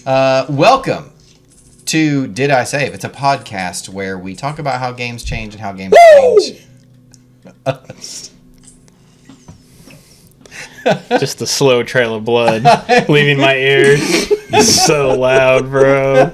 Welcome to Did I Save? It's a podcast where we talk about how games change and how games change us. Just the slow trail of blood leaving my ears. It's so loud, bro.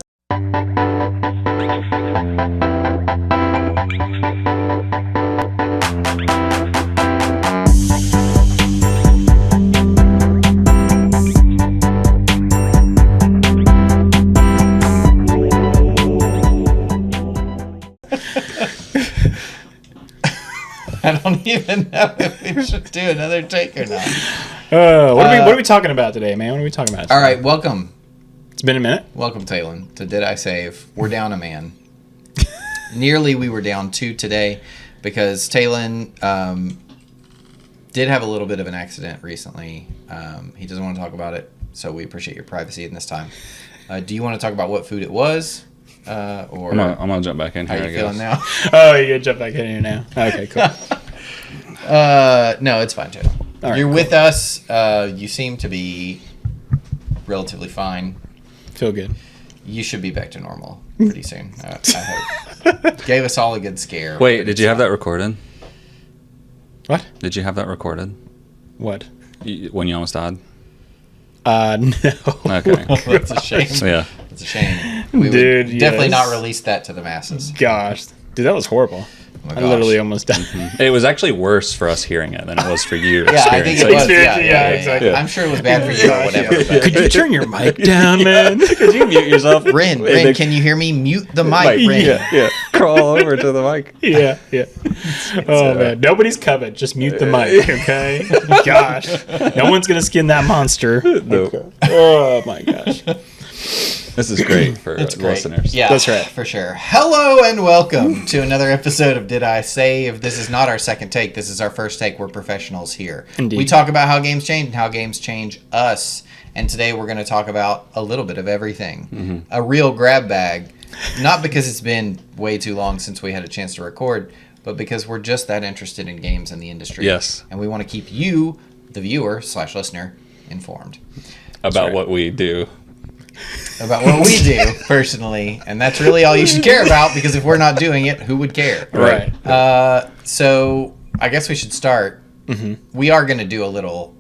I don't even know if we should do another take or not. What are we talking about today, man? What are we talking about today? All right, welcome. It's been a minute. Welcome, Talon, to Did I Save? We're down a man. Nearly we were down two today because Talon did have a little bit of an accident recently. He doesn't want to talk about it, so we appreciate your privacy in this time. Do you want to talk about what food it was? Or I'm gonna jump back in how here. you feeling now? Oh, you're gonna jump back in here now. Okay, cool. No, it's fine, Talon. All right, You're cool. with us. You seem to be relatively fine. Feel good. You should be back to normal pretty soon. I hope. Gave us all a good scare. Wait, did you have that recorded? What? Did you have that recorded What? when you almost died? No. Okay. That's a shame. Yeah. It's a shame. We Dude, would definitely yes. not release that to the masses. Gosh, dude, that was horrible. Oh my I gosh. literally almost died. It was actually worse for us hearing it than it was for you Yeah, I think it experiencing was. Experience, Yeah, exactly. I'm sure it was bad for you or Gosh, whatever. yeah. but- Could you turn your mic down, man? Could you mute yourself? Ren, can you hear me? Mute the mic, Ren. Yeah. Crawl over to the mic. Yeah. Oh man, nobody's coming. Just mute the mic, okay? Gosh, no one's gonna skin that monster. No. Oh my gosh. This is great for It's great. listeners. Yeah, That's right. For sure. Hello and welcome to another episode of Did I Save? This is not our second take. This is our first take. We're professionals here. Indeed. We talk about how games change and how games change us. And today we're going to talk about a little bit of everything. A real grab bag. Not because it's been way too long since we had a chance to record, but because we're just that interested in games and the industry. Yes. And we want to keep you, the viewer / listener, informed About right. what we do. about what we do personally, and that's really all you should care about, because if we're not doing it, who would care? Right. So I guess we should start. Mm-hmm. We are going to do a little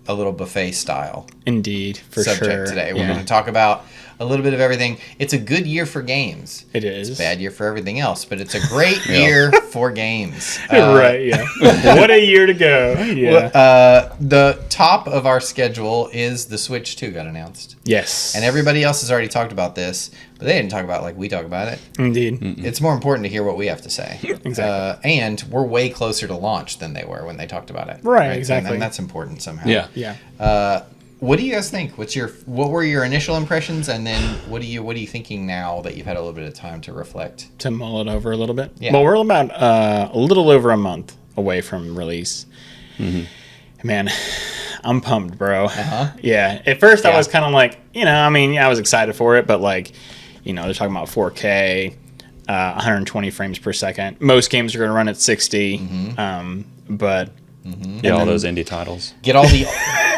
buffet style Indeed, for subject sure. today. We're Yeah. going to talk about a little bit of everything. It's a good year for games. It is. Bad year for everything else, but it's a great year for games. Right. Yeah. What a year to go. Yeah. The top of our schedule is the Switch 2 got announced. Yes. And everybody else has already talked about this, but they didn't talk about it like we talk about it. Indeed. It's more important to hear what we have to say. Exactly. And we're way closer to launch than they were when they talked about it. Right, exactly. And that's important somehow. Yeah. Yeah. What do you guys think? What were your initial impressions, and then what are you thinking now that you've had a little bit of time to reflect? To mull it over a little bit. Yeah. Well, we're about a little over a month away from release. Man, I'm pumped, bro. Uh-huh. Yeah. At first, Yeah. I was kind of like, I was excited for it, but like, they're talking about 4K, 120 frames per second. Most games are going to run at 60, but Yeah, all those indie titles. Get all the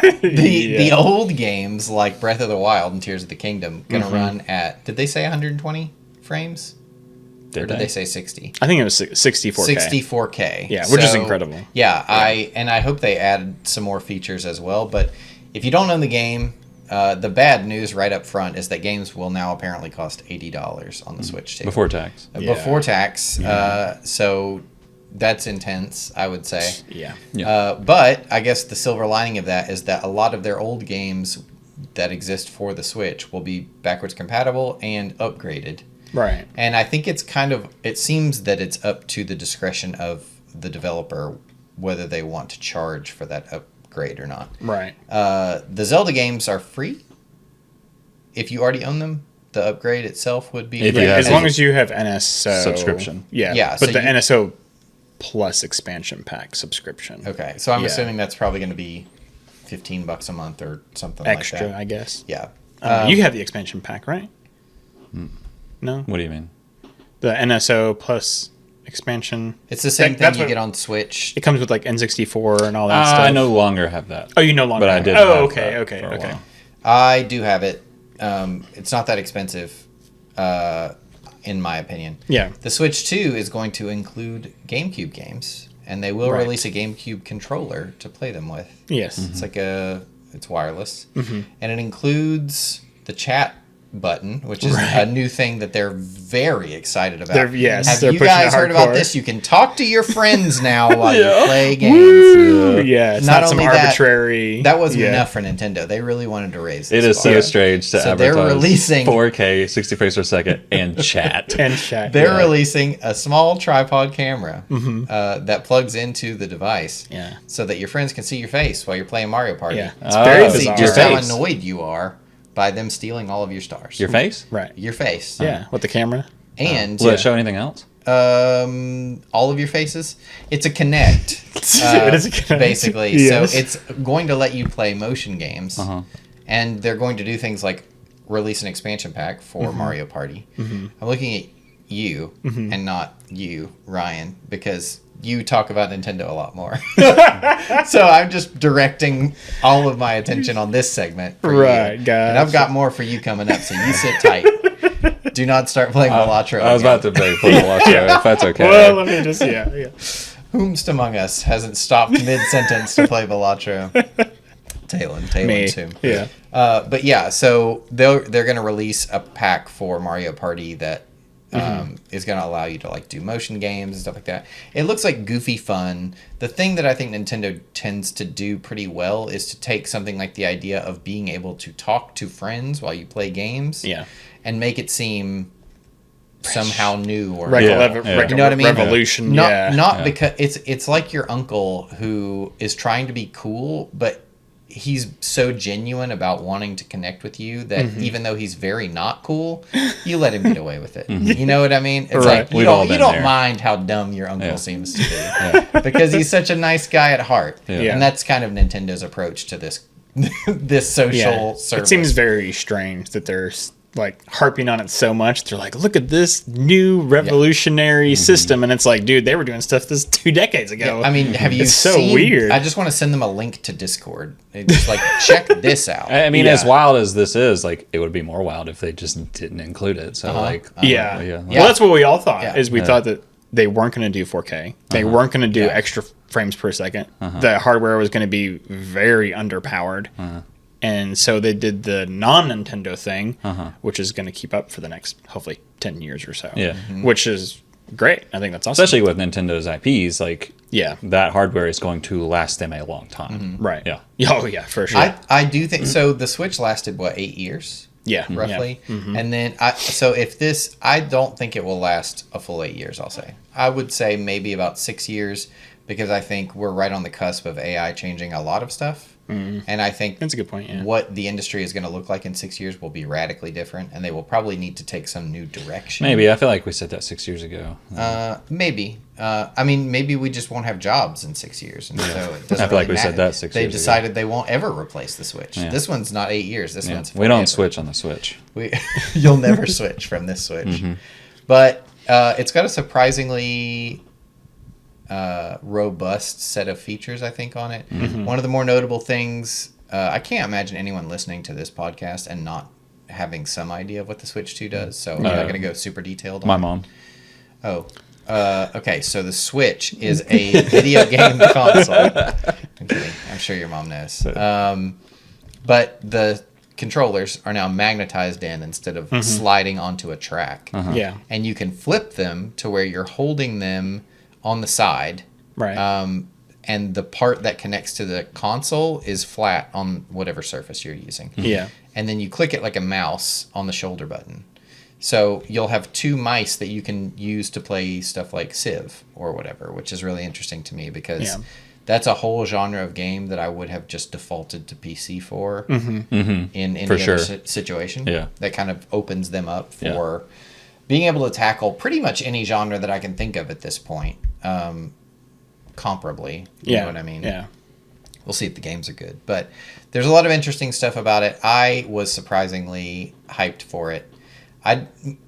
Yeah. the old games like Breath of the Wild and Tears of the Kingdom gonna run at, did they say 120 frames? Or did they say 60? I think it was 64K. 64K. Yeah, which is incredible. Yeah, I hope they add some more features as well. But if you don't own the game, the bad news right up front is that games will now apparently cost $80 on the Switch too. Before tax. Before tax. So that's intense, I would say. Yeah. But I guess the silver lining of that is that a lot of their old games that exist for the Switch will be backwards compatible and upgraded. Right. And I think it seems that it's up to the discretion of the developer whether they want to charge for that upgrade or not. Right. The Zelda games are free. If you already own them, the upgrade itself would be If free. you have As long as you have NSO subscription. Yeah. Yeah, But so the you- NSO plus expansion pack subscription. Okay, so I'm Yeah. assuming that's probably going to be $15 a month or something Extra, like that. I guess. Yeah. You have the expansion pack, right? No? What do you mean? The NSO plus expansion. It's the same thing that's you what- get on Switch. It comes with like N64 and all that stuff. I no longer have that. Oh, you no longer But I have did it. Oh, have okay, that okay, for a okay. while. I do have it. it's not that expensive, in my opinion. Yeah. The Switch 2 is going to include GameCube games, and they will Right. release a GameCube controller to play them with. Yes. It's like it's wireless, and it includes the chat button, which is a new thing that they're very excited about. Have you pushing guys it heard about hardcore. this? You can talk to your friends now while you play games. Yeah, it's Not not, some only that, arbitrary. That wasn't yeah. enough for Nintendo. They really wanted to raise It this is so bar. strange to So they're advertise releasing- 4K, 60 frames per second, and chat. And chat. They're yeah. releasing a small tripod camera that plugs into the device, Yeah. so that your friends can see your face while you're playing Mario Party. Yeah. It's Oh, very see, See bizarre. just Your how face. annoyed you are by them stealing all of your stars. Your face? Right. Your face. Yeah. With the camera. And Will it show anything else? all of your faces. It's a Kinect. It is a Kinect. Basically. Yes. So it's going to let you play motion games. Uh-huh. And they're going to do things like release an expansion pack for Mario Party. I'm looking at you and not you, Ryan, because you talk about Nintendo a lot more. So I'm just directing all of my attention on this segment for Right, you. gotcha. And I've got more for you coming up, so you sit tight. Do not start playing Balatro. I was again. about to play for the watch if that's okay. Well, let me just yeah. Whomst among us hasn't stopped mid-sentence to play Balatro? Talon Me. too. Yeah. But yeah, so they're going to release a pack for Mario Party that is going to allow you to like do motion games and stuff like that. It looks like goofy fun. The thing that I think Nintendo tends to do pretty well is to take something like the idea of being able to talk to friends while you play games, Yeah. and make it seem somehow new or Yeah. You know what I mean? Revolution. Not yeah. not because it's like your uncle who is trying to be cool, but he's so genuine about wanting to connect with you that even though he's very not cool, you let him get away with it. You know what I mean? It's Right. like you We've all don't been don't there. mind how dumb your uncle Yeah. seems to be because he's such a nice guy at heart. Yeah. And that's kind of Nintendo's approach to this this social service. It seems very strange that they're like harping on it so much. They're like, look at this new revolutionary system, and it's like, dude, they were doing stuff this 2 decades ago. I mean, have you It's so seen, weird. I just want to send them a link to Discord. It's just like, check this out. I mean, Yeah. as wild as this is, like, it would be more wild if they just didn't include it. So, like, yeah. yeah. Well, that's what we all thought. Yeah. Is we thought that they weren't going to do 4K. They weren't going to do extra frames per second. The hardware was going to be very underpowered. And so they did the non-Nintendo thing, which is going to keep up for the next, hopefully, 10 years or so. Yeah. Which is great. I think that's awesome. Especially with Nintendo's IPs, like, Yeah. that hardware is going to last them a long time. Right. Yeah. Oh, yeah, for sure. I do think so. The Switch lasted what, 8 years yeah. roughly, and then I don't think it will last a full 8 years. I'll say I would say maybe about 6 years because I think we're right on the cusp of AI changing a lot of stuff, and I think That's a good point, yeah. what the industry is going to look like in 6 years will be radically different, and they will probably need to take some new direction. Maybe. I feel like we said that 6 years ago. Maybe. I mean, maybe we just won't have jobs in 6 years, and so it doesn't I feel like really we said matter. that 6 They've years ago. decided they won't ever replace the Switch. Yeah. This one's not 8 years. This Yeah. one's We don't forever. switch on the Switch. You'll never switch from this Switch. But it's got a surprisingly robust set of features, I think, on it. One of the more notable things, I can't imagine anyone listening to this podcast and not having some idea of what the Switch 2 does. So I'm not going to go super detailed on My it. mom. Oh. Okay, so the Switch is a video game console. I'm kidding. I'm sure your mom knows. But the controllers are now magnetized in instead of sliding onto a track. Yeah. And you can flip them to where you're holding them on the side. Right. And the part that connects to the console is flat on whatever surface you're using. Yeah. And then you click it like a mouse on the shoulder button. So you'll have 2 mice that you can use to play stuff like Civ or whatever, which is really interesting to me because Yeah. that's a whole genre of game that I would have just defaulted to PC for in any For other sure. situation. Yeah. That kind of opens them up Yeah. for being able to tackle pretty much any genre that I can think of at this point, comparably. You know what I mean? Yeah. We'll see if the games are good. But there's a lot of interesting stuff about it. I was surprisingly hyped for it.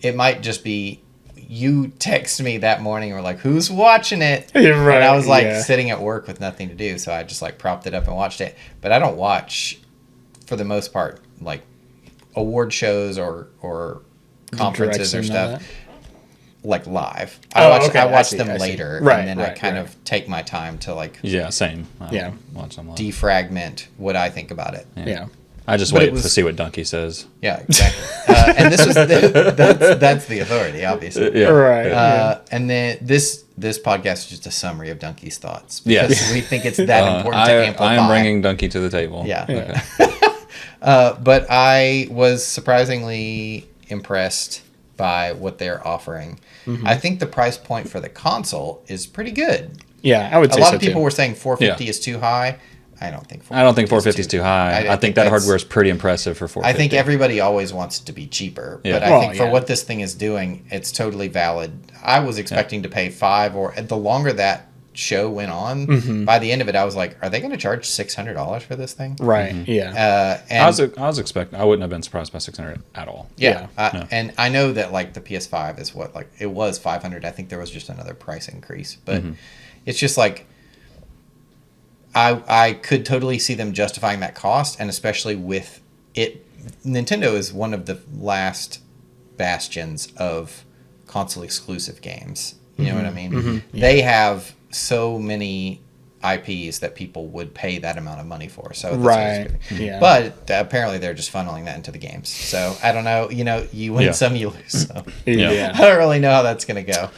It might just be you text me that morning and were like, who's watching it? Yeah, right, And I was like yeah. sitting at work with nothing to do. So I just like propped it up and watched it. But I don't watch, for the most part, like award shows or conferences or directs and all stuff like live. Oh, I okay, I watch see, them I see. later, Right, and then I right, kind right. of take my time to like Yeah, same. Yeah. Watch them live. defragment what I think about it. Yeah. I just But it wait was- to see what Donkey says. Yeah, exactly. And this was that's the authority, obviously. Yeah. Right. And then this podcast is just a summary of Donkey's thoughts. Yes. Because we think it's that important to amplify. I am bringing Donkey to the table. Yeah. Okay. But I was surprisingly impressed by what they're offering. Mm-hmm. I think the price point for the console is pretty good. Yeah, I would A say lot so of people too. were saying 450 Yeah. is too high. I don't think 450 I don't think 450 is too high. I think that that's- hardware is pretty impressive for 450. I think everybody always wants it to be cheaper, Yeah. but I Well, think for yeah. what this thing is doing, it's totally valid. I was expecting to pay $5, or the longer that show went on, Mm-hmm. by the end of it, I was like, "Are they going to charge $600 for this thing?" Right. Yeah. And I was expecting. I wouldn't have been surprised by 600 at all. yeah, Yeah. and I know that like the PS5 is what, like it was 500. I think there was just another price increase, but it's just like I could totally see them justifying that cost, and especially with it. Nintendo is one of the last bastions of console exclusive games. You know what I mean? They have so many IPs that people would pay that amount of money for. So that's Right. always good. Yeah. But apparently they're just funneling that into the games. So I don't know. You know, you win Yeah. some, you lose some. Yeah. I don't really know how that's gonna go.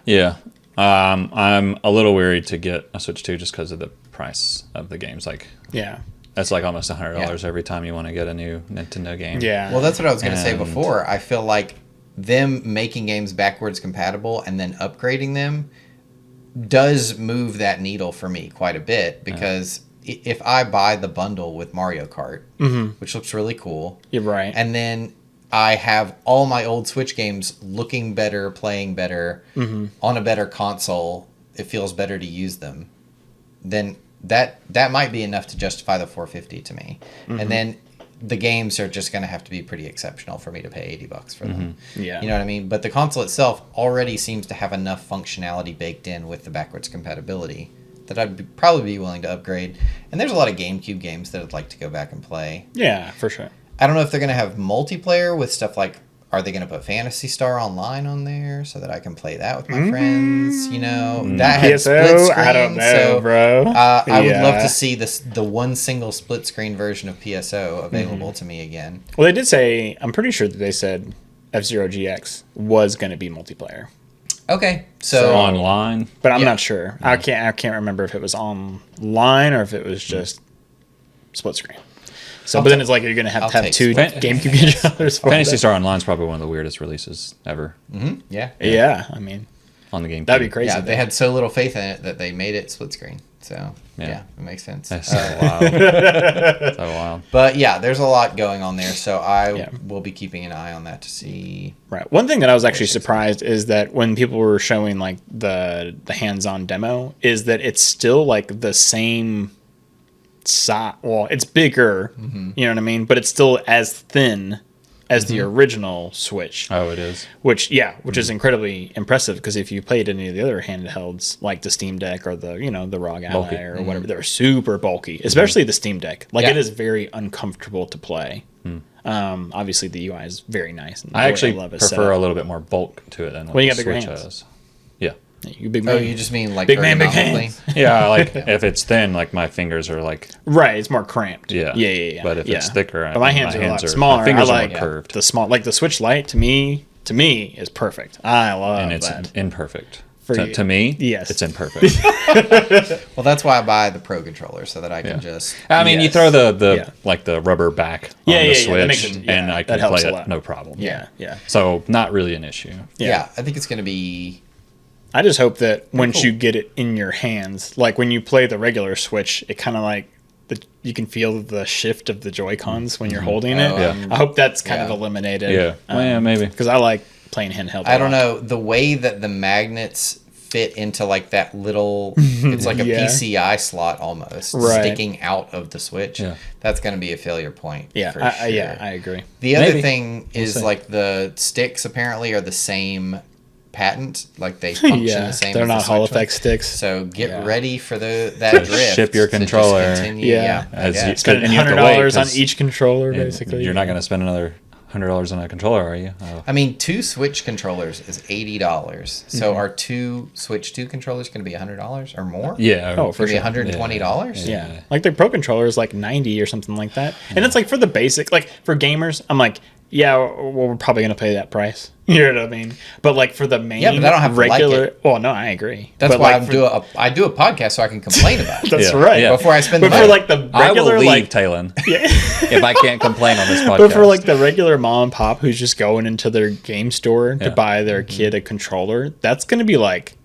Yeah. I'm a little weary to get a Switch 2 just because of the price of the games. Like Yeah. that's like almost $100 Yeah. every time you want to get a new Nintendo game. Yeah. Well, that's what I was going to say And- before. I feel like them making games backwards compatible and then upgrading them does move that needle for me quite a bit, because if I buy the bundle with Mario Kart, which looks really cool, You're right. and then I have all my old Switch games looking better, playing better on a better console, it feels better to use them, then that might be enough to justify the 450 to me. And then the games are just going to have to be pretty exceptional for me to pay $80 for them. Yeah. You know what I mean? But the console itself already seems to have enough functionality baked in with the backwards compatibility that probably be willing to upgrade. And there's a lot of GameCube games that I'd like to go back and play. Yeah, for sure. I don't know if they're going to have multiplayer with stuff like, are they going to put Phantasy Star Online on there so that I can play that with my friends? You know, that had split PSO? screen. I don't know, so, bro. I would love Yeah. to see the one single split screen version of PSO available to me again. Well, they did say, I'm pretty sure that they said F-Zero GX was going to be multiplayer, Okay, so Online. but I'm Yeah. not sure. I can't remember if it was online or if it was just split screen. So, but then it's like you're going to I'll have take two split. GameCube controllers for Fantasy that. Star Online is probably one of the weirdest releases ever yeah. Yeah, I mean, on the game. that'd be crazy. Yeah, they had so little faith in it that they made it split screen. So, Yeah. yeah, it makes sense. That's so wild. So wild. But yeah, there's a lot going on there, so I Yeah. will be keeping an eye on that to see. Right. One thing that I was actually surprised is that when people were showing like the hands-on demo, is that it's still like the same size. Well, it's bigger, you know what I mean, but it's still as thin as the original Switch. Oh, it is. Which is incredibly impressive, because if you played any of the other handhelds like the Steam Deck or the the ROG Ally Bulky. or whatever, they're super bulky, especially the Steam Deck. Like Yeah. it is very uncomfortable to play. Obviously the UI is very nice. And I actually love it prefer a little bit more bulk to it than what Well, you the got bigger Switch hands. has. Yeah. You big Oh, man. you just mean like Big man, big ergonomically? hands. Yeah, like if it's thin, like my fingers are like Right, it's more cramped. Yeah. Yeah. But if it's yeah. thicker, but my hands are a lot my smaller. fingers I are like more curved, the small, like the Switch Lite. To me is perfect. I love and it's that. imperfect. For To, you. to me, Yes. it's imperfect. Well, that's why I buy the Pro controller so that I can Yeah. just. I mean, you Yes. throw the Yeah. like the rubber back Yeah, on yeah, the yeah, that makes Switch, it- yeah, and I that can helps play a it lot. no problem. Yeah. So not really an issue. Yeah, I think it's going to be. I just hope that once cool. you get it in your hands, like when you play the regular Switch, it kind of like you can feel the shift of the Joy Cons when you're holding it. Oh, Yeah. I hope that's kind of yeah. eliminated. Yeah. Well, yeah, maybe. Because I like playing handheld. I don't know the way that the magnets fit into like that little. It's like a Yeah. PCI slot almost Right. sticking out of the Switch. Yeah. That's going to be a failure point. Yeah, for sure. I agree. The other Maybe. thing is see. like the sticks apparently are the same patent. Like they function Yeah, the same. they're as the not Hall Switch one. effect sticks. So get Yeah. ready for that drift. ship your to just controller. continue. Yeah. I As you- guess. Spend And you have to $100 wait, on 'cause each controller, And basically. You're not going to spend another $100 on a controller, are you? Oh. I mean, 2 Switch controllers is $80. So are 2 Switch 2 controllers going to be $100 or more? Yeah. Oh, for For sure. $120? Yeah. Like the Pro controller is like 90 or something like that. And it's like for the basic, like for gamers, I'm like, yeah, well, we're probably going to pay that price. You know what I mean? But like for the main Yeah, but I don't have to like regular, it. well, no, I agree. That's But why like I do a podcast so I can complain about it. That's Yeah, right. yeah. Before I spend the But for money. like the I will regular, leave, like, Talon, yeah. if I can't complain on this podcast. But for like the regular mom and pop who's just going into their game store to Yeah. buy their kid a controller, that's going to be like,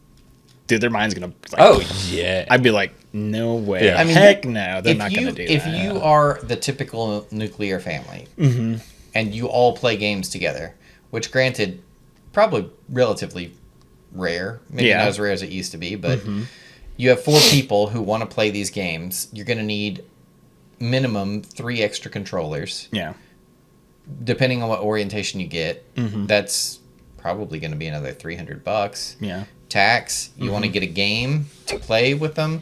dude, their mind's going to, like, oh, yeah. I'd be like, no way. Yeah. I mean, Heck no, they're if not you going to do if that. you are the typical nuclear family and you all play games together, which granted, probably relatively rare, maybe Yeah. not as rare as it used to be, but you have 4 people who want to play these games. You're going to need minimum 3 extra controllers, Yeah. depending on what orientation you get. That's probably going to be another $300. Yeah. Tax, you want to get a game to play with them.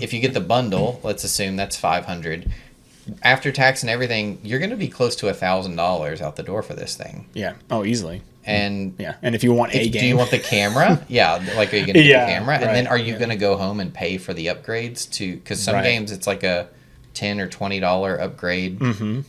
If you get the bundle, let's assume that's $500. After tax and everything, you're going to be close to $1,000 out the door for this thing. Yeah. Oh, easily. And Yeah. And if you want a game. do you want the camera? Yeah, like are you going to Yeah, get the camera? And right, then are you yeah. going to go home and pay for the upgrades to? Because some Right. games it's like a $10 or $20 upgrade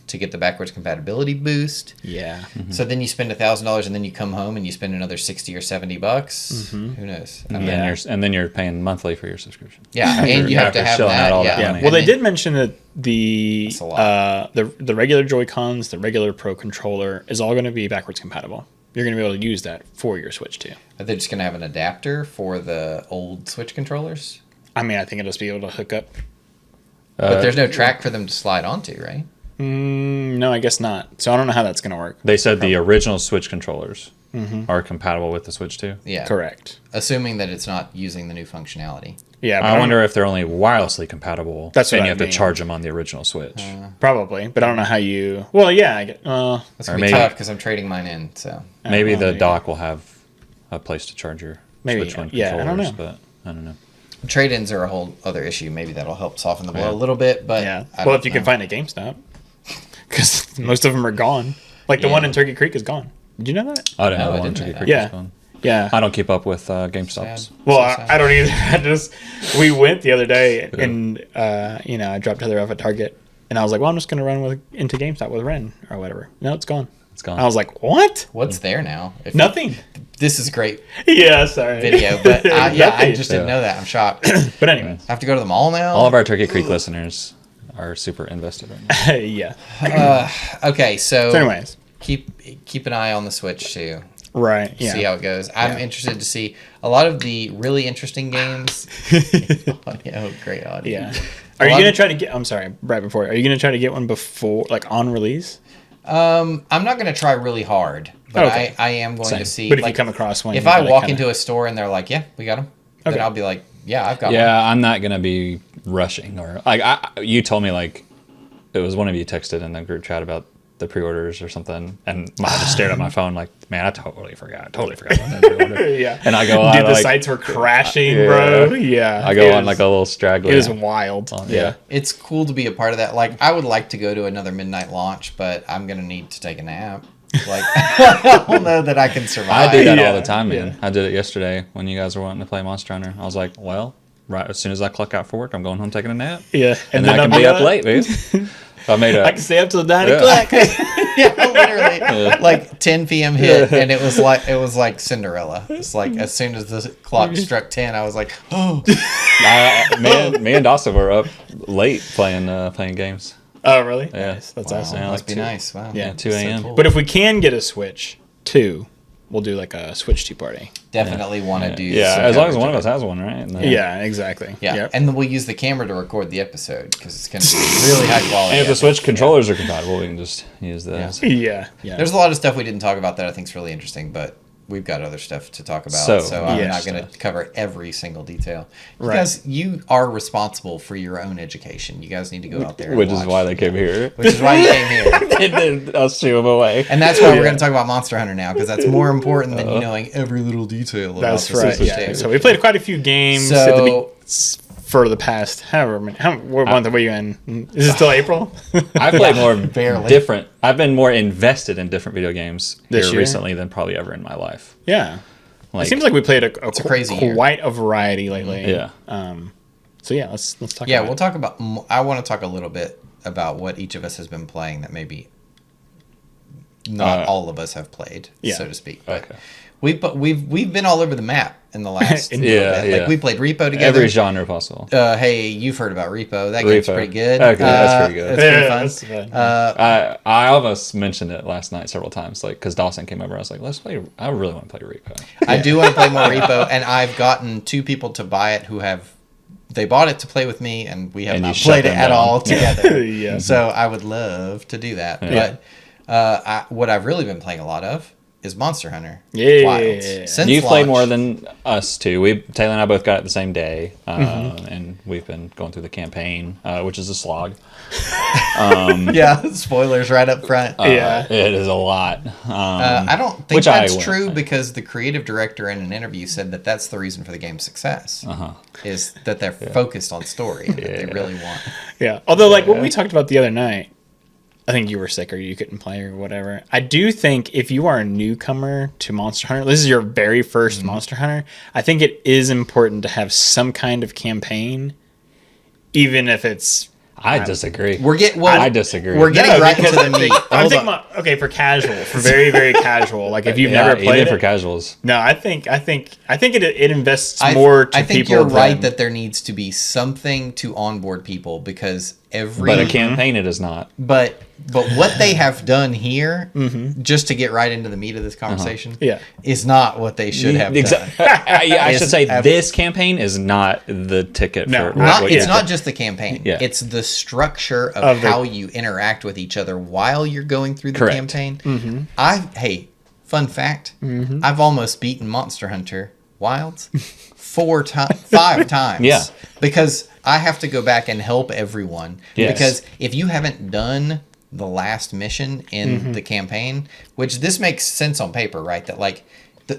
to get the backwards compatibility boost. Yeah. So then you spend $1,000 and then you come home and you spend another $60 or $70. Who knows? I don't know. And then you're paying monthly for your subscription. Yeah, and you have to have shelling that. out all Yeah. that Yeah. money. Well, they And then- did mention that the That's a lot. the regular Joy Cons, the regular Pro controller is all going to be backwards compatible. You're going to be able to use that for your Switch too. Are they just going to have an adapter for the old Switch controllers? I mean, I think it'll just be able to hook up. But there's no track for them to slide onto, right? No, I guess not. So I don't know how that's going to work. They said the original Switch controllers are compatible with the Switch 2. Yeah. Correct. Assuming that it's not using the new functionality. Yeah. But I wonder if they're only wirelessly compatible. That's what and I you have mean. to charge them on the original Switch. probably, but I don't know how you. Well, yeah. I get. That's Or going to be maybe- tough because I'm trading mine in. So Maybe well, the there you dock will have a place to charge your Maybe, Switch 1 yeah, I controllers, don't know. but I don't know. trade-ins are a whole other issue. Maybe that'll help soften the blow Yeah. a little bit. But Yeah. I Well, don't if you know. can find a GameStop, because most of them are gone. Like the Yeah. one in Turkey Creek is gone. Did you know that? I don't No, know. I One didn't Turkey know Creek that. is gone. Yeah. I don't keep up with GameStops. Sad. Well, So sad. I don't either. We went the other day and, I dropped Heather off at Target and I was like, well, I'm just going to run into GameStop with Ren or whatever. No, it's gone. It's gone. I was like, what? What's there now? If Nothing. This is great Yeah, sorry. video, but yeah, I Nothing. just didn't know that. I'm shocked. But anyways, I have to go to the mall now. All of our Turkey Creek listeners are super invested right now. yeah. Okay, so So anyways, keep an eye on the Switch too. right. Yeah. See how it goes. I'm Yeah. interested to see a lot of the really interesting games. Oh, great audio. Yeah. Are you lot gonna of- try to get? I'm sorry, right before. Are you gonna try to get one before, like on release? I'm not going to try really hard, but Okay. I am going Same. to see. But if like, you come across one, if you I gotta walk kinda- into a store and they're like, "Yeah, we got them," Okay. then I'll be like, "Yeah, I've got one." Yeah, I'm not gonna be rushing or like you told me like it was one of you texted in the group chat about the pre-orders or something, and I just stared at my phone like, man, I totally forgot about that pre-order. Yeah. And I go Dude, on the like, sites were crashing, Yeah. bro. Yeah. I go It on was- like a little straggler. It was wild. Yeah. It's cool to be a part of that. Like, I would like to go to another midnight launch, but I'm gonna need to take a nap. Like, I don't know that I can survive. I do that Yeah, all the time, man. yeah. I did it yesterday when you guys were wanting to play Monster Hunter. I was like, well, right as soon as I clock out for work, I'm going home taking a nap, Yeah. and then I can I'll be up late, dude. I made a I can stay up till 9 Yeah. o'clock. Yeah, literally. Like 10 p.m. hit, and it was like Cinderella. It's like as soon as the clock struck 10, I was like, oh. me and Dawson were up late playing games. Oh, really? Yeah. Nice. That's Wow, awesome. Yeah, must like be two- nice. Wow. Yeah, 2 a.m. But if we can get a Switch 2, we'll do like a Switch 2 party. Definitely want to do. Yeah, some as long as coverage one of it. us has one, right? And then- Yeah, exactly. Yeah, Yep. and then we'll use the camera to record the episode because it's going to be really high quality. And if the I think. Switch controllers are compatible, we can just use those. Yeah. Yeah. There's a lot of stuff we didn't talk about that I think is really interesting, but we've got other stuff to talk about, So, so I'm yeah. not going to cover every single detail. Right. Because you are responsible for your own education. You guys need to go out there, and Which is watch. why they came here. Which is why you came here. And then us shoo them away. And that's why we're going to talk about Monster Hunter now, because that's more important than you knowing every little detail. About That's the right. Switch Yeah. too. So we played quite a few games. So- at the for the past however many. What month are we in? Is it still April? I've played more barely. different. I've been more invested in different video games This here year? recently than probably ever in my life. Yeah. Like, It seems like we played a crazy year. quite a variety lately. Yeah. So yeah, let's talk. Yeah, about we'll it. talk about. I want to talk a little bit about what each of us has been playing that maybe not all of us have played, Yeah. so to speak. But Okay. we've been all over the map in the last Yeah, little bit. yeah. Like we played Repo together. Every genre possible. Hey, you've heard about Repo? That game's Repo. pretty good. Okay, that's pretty good. It's pretty Yeah, fun. that's fun. I almost mentioned it last night several times, like because Dawson came over. I was like, let's play. I really want to play Repo. I do want to play more Repo, and I've gotten 2 people to buy it who have. They bought it to play with me, and we have And you not shut played it them at down. all together. Yeah. So I would love to do that. Yeah. But what I've really been playing a lot of is Monster Hunter. Yeah. Wilds. Since You've played launch. more than us too. Taylor and I both got it the same day, and we've been going through the campaign, which is a slog. Yeah, spoilers right up front. Yeah. It is a lot. I don't think which I that's wouldn't true think. because the creative director in an interview said that that's the reason for the game's success. Is that they're focused on story and that they really want. Yeah. Although, like what we talked about the other night, I think you were sick or you couldn't play or whatever. I do think if you are a newcomer to Monster Hunter, this is your very 1st Monster Hunter, I think it is important to have some kind of campaign, even if it's. I disagree. I disagree. We're getting No, right because into the meat. I'm Hold thinking on. about, okay, for casual, for very, very casual. Like if you've Yeah, never played even for it. casuals. No, I think it invests I- more to I think people. you're right than- that there needs to be something to onboard people because every But a campaign, it is not. but what they have done here, just to get right into the meat of this conversation, Yeah. is not what they should have done. I should Is say ev- this campaign is not the ticket No, for. Not, what it's you- not just the campaign. Yeah. It's the structure of Of the- how you interact with each other while you're going through the Correct. campaign. Fun fact, I've almost beaten Monster Hunter Wilds 5 times. Yeah. Because I have to go back and help everyone. Yes. Because if you haven't done the last mission in the campaign, which this makes sense on paper, right? That like,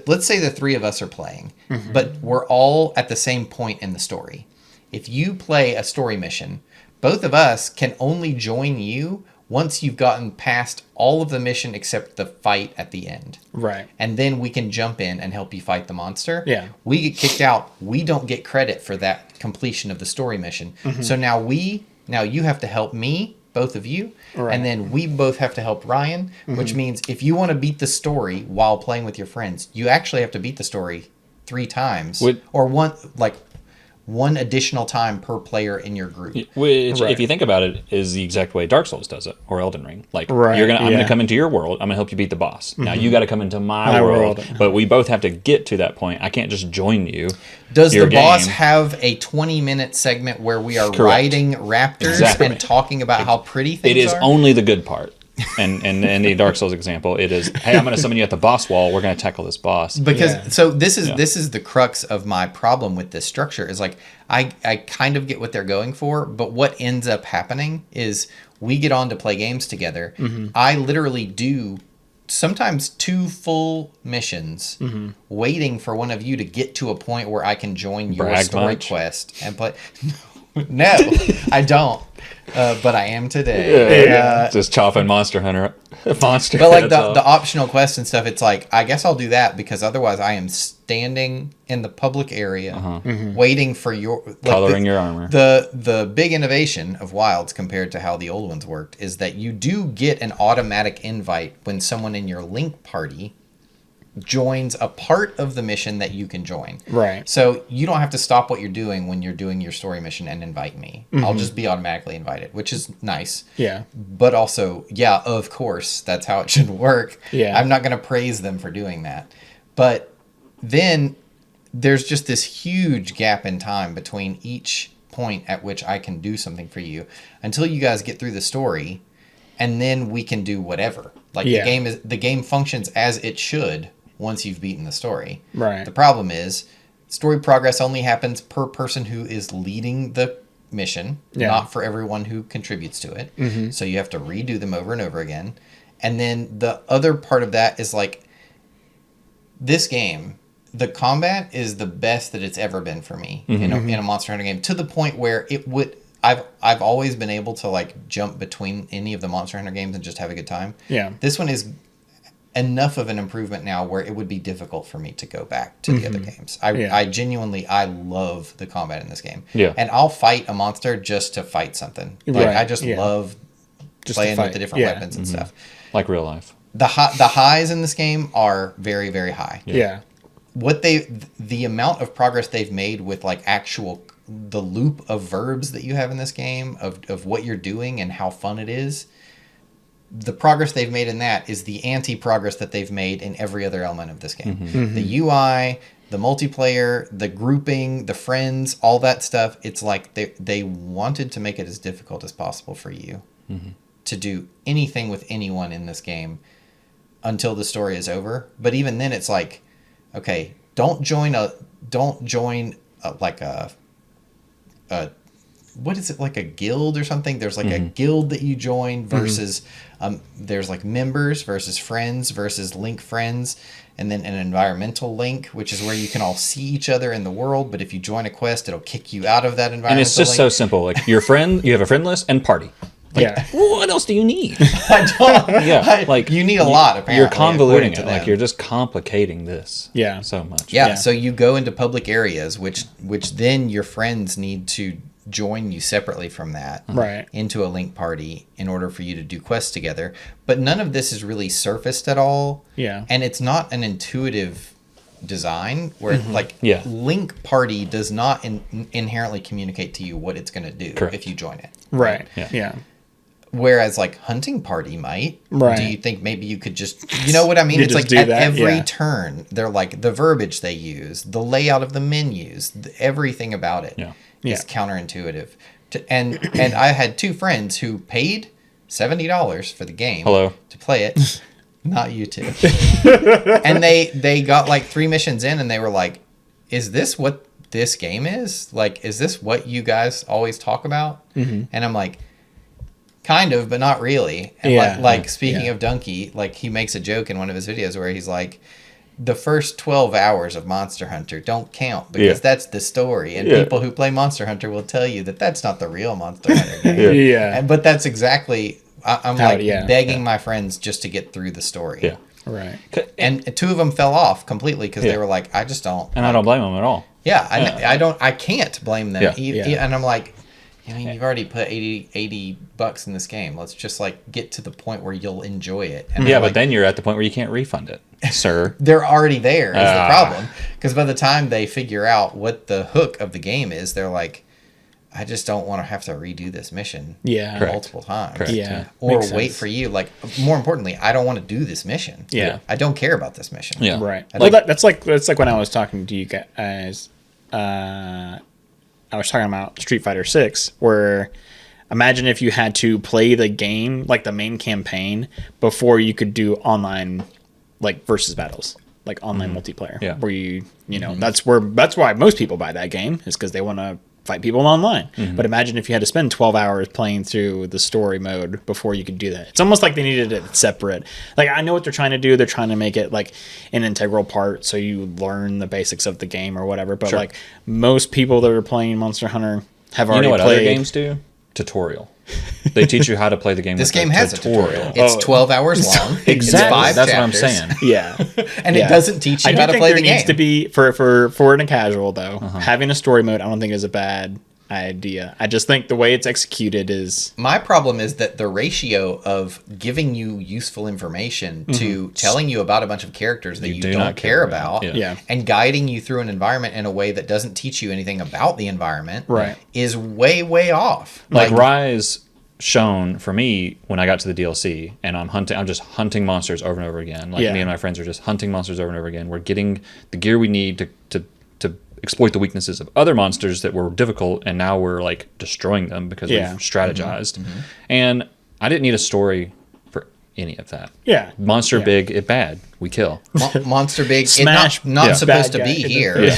let's say the 3 of us are playing, but we're all at the same point in the story. If you play a story mission, both of us can only join you once you've gotten past all of the mission except the fight at the end. Right. And then we can jump in and help you fight the monster. Yeah. We get kicked out. We don't get credit for that completion of the story mission. So now you have to help me, both of you, Right. and then we both have to help Ryan, which means if you want to beat the story while playing with your friends, you actually have to beat the story 3 times or one additional time per player in your group. Which, Right. if you think about it, is the exact way Dark Souls does it, or Elden Ring. Like, Right, I'm yeah. gonna come into your world. I'm gonna help you beat the boss. Now you got to come into my world, world. but we both have to get to that point. I can't just join you. Does your the boss game. have a 20-minute segment where we are Correct. riding raptors Exactly. and talking about how pretty things It is are? only the good part. And in the Dark Souls example, it is, hey, I'm gonna summon you at the boss wall. We're gonna tackle this boss. Because Yeah. so this is the crux of my problem with this structure is like I kind of get what they're going for, but what ends up happening is we get on to play games together. I literally do sometimes 2 full missions waiting for one of you to get to a point where I can join your Brag story much? quest and play. No, I don't. But I am today. Just chopping Monster Hunter, monster. But like heads the off. optional quest and stuff, it's like I guess I'll do that because otherwise I am standing in the public area waiting for your like Coloring your armor. The big innovation of Wilds compared to how the old ones worked is that you do get an automatic invite when someone in your Link party joins a part of the mission that you can join. Right. So you don't have to stop what you're doing when you're doing your story mission and invite me. I'll just be automatically invited, which is nice. Yeah. But also, yeah, of course, that's how it should work. Yeah. I'm not going to praise them for doing that. But then there's just this huge gap in time between each point at which I can do something for you until you guys get through the story, and then we can do whatever. Like Yeah. the game functions as it should once you've beaten the story. Right. The problem is story progress only happens per person who is leading the mission, Yeah. not for everyone who contributes to it. So you have to redo them over and over again. And then the other part of that is like this game, the combat is the best that it's ever been for me in a Monster Hunter game, to the point where it would. I've always been able to like jump between any of the Monster Hunter games and just have a good time. Yeah. This one is enough of an improvement now where it would be difficult for me to go back to the other games. I genuinely love the combat in this game. Yeah. And I'll fight a monster just to fight something. Like Right, I just love Just playing to with the fight, different yeah. weapons and stuff. Like real life. The highs in this game are very, very high. Yeah. What the amount of progress they've made with like the loop of verbs that you have in this game of what you're doing and how fun it is, the progress they've made in that is the anti-progress that they've made in every other element of this game. The UI, the multiplayer, the grouping, the friends, all that stuff, it's like they wanted to make it as difficult as possible for you to do anything with anyone in this game until the story is over. But even then it's like, okay, don't join like a what is it, like a guild or something? There's like a guild that you join versus there's like members versus friends versus link friends, and then an environmental link, which is where you can all see each other in the world, but if you join a quest it'll kick you out of that environmental And it's just link. so simple. Like you have a friend list and party. Yeah. What else do you need? I don't, Yeah, like you need a lot apparently. You're convoluting according to it. Like them. you're just complicating this. Yeah. So much. Yeah, Yeah. so you go into public areas, which then your friends need to join you separately from that, Right. into a link party in order for you to do quests together. But none of this is really surfaced at all. Yeah. And it's not an intuitive design where like Yeah. link party does not inherently communicate to you what it's going to do Correct. if you join it. Right. Yeah. Yeah. Whereas like hunting party might. Right. Do you think maybe you could just, you know what I mean? You It's just like do at that? every Yeah. turn, they're like the verbiage they use, the layout of the menus, everything about it Yeah. Yeah. is counterintuitive. And I had two friends who paid $70 for the game Hello. to play it. Not you two. And they got like 3 missions in and they were like, is this what this game is? Like, is this what you guys always talk about? And I'm like, kind of, but not really. And Yeah. like speaking Yeah. of Donkey, like he makes a joke in one of his videos where he's like, the first 12 hours of Monster Hunter don't count because Yeah. that's the story. And Yeah. people who play Monster Hunter will tell you that that's not the real Monster Hunter game. Yeah. But that's exactly, I'm How- like yeah. begging my friends just to get through the story. Yeah. Right. And 2 of them fell off completely because Yeah. they were like, I just don't. And I don't blame them at all. Yeah, I can't blame them. Yeah. Yeah. And I'm like, I mean, you've already put $80 in this game. Let's just like get to the point where you'll enjoy it. And Yeah, I'm but like, then you're at the point where you can't refund it, sir. they're already there is the Ah. problem. Because by the time they figure out what the hook of the game is, they're like, I just don't want to have to redo this mission Yeah. Correct. multiple times. Correct. Yeah. Or Makes wait sense. for you. Like, more importantly, I don't want to do this mission. Yeah. I don't care about this mission. Yeah. Right. I Well, like- that's like when I was talking to you guys. I was talking about Street Fighter 6, where imagine if you had to play the game, like the main campaign, before you could do online, like versus battles, like online multiplayer. Yeah. Where you know, that's why most people buy that game, is because they want to fight people online. But imagine if you had to spend 12 hours playing through the story mode before you could do that. It's almost like they needed it separate. Like, I know what they're trying to do. They're trying to make it like an integral part so you learn the basics of the game or whatever. But Sure. like most people that are playing Monster Hunter have You already know what played. other games do? Tutorial. They teach you how to play the game. This with game a has a tutorial. It's Oh. 12 hours long. Exactly. It's 5 That's chapters. what I'm saying. Yeah. And Yeah. it doesn't teach I you do how to think play there the game. needs to be for it a casual though. Having a story mode, I don't think is a bad idea. I just think the way it's executed is My problem is that the ratio of giving you useful information to telling you about a bunch of characters that you do don't not care care about, about. Yeah. and guiding you through an environment in a way that doesn't teach you anything about the environment, Right. is way, way off. Like Rise shown for me when I got to the DLC and I'm just hunting monsters over and over again. Like Yeah. me and my friends are just hunting monsters over and over again. We're getting the gear we need to exploit the weaknesses of other monsters that were difficult, and now we're like destroying them because Yeah. we've strategized. And I didn't need a story for any of that. yeah. Monster Yeah. big, it bad. We kill. Monster Big, Smash, it's not yeah. supposed to bad be guy. here.